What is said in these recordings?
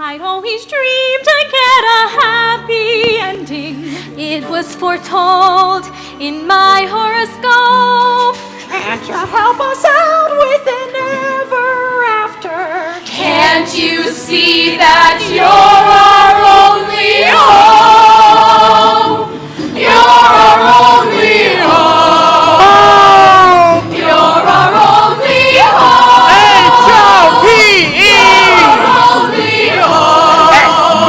I'd always dreamed I'd get a happy ending. It was foretold in my horoscope. Can't you help us out with an ever after? Can't you see that you're our only hope? You're our only hope. You're our only hope. H-O-P-E! You're our only hope.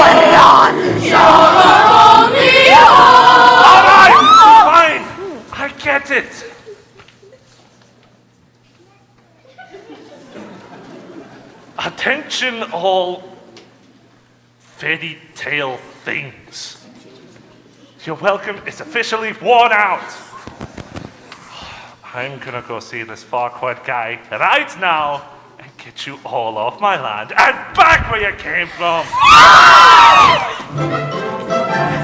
You're our only hope. All right, fine. I get it. Attention all fairy tale things. Your welcome is officially worn out. I'm gonna go see this Farquaad guy right now and get you all off my land and back where you came from.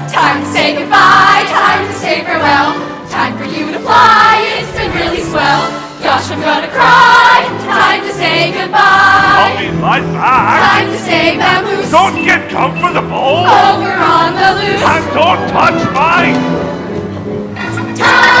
Time to say goodbye, time to say farewell. Time for you to fly, it's been really swell. Gosh, I'm gonna cry, time to say I'll goodbye. be right back. Time to say vamoose, Don't get comfortable. over on the loose. And don't touch my... Time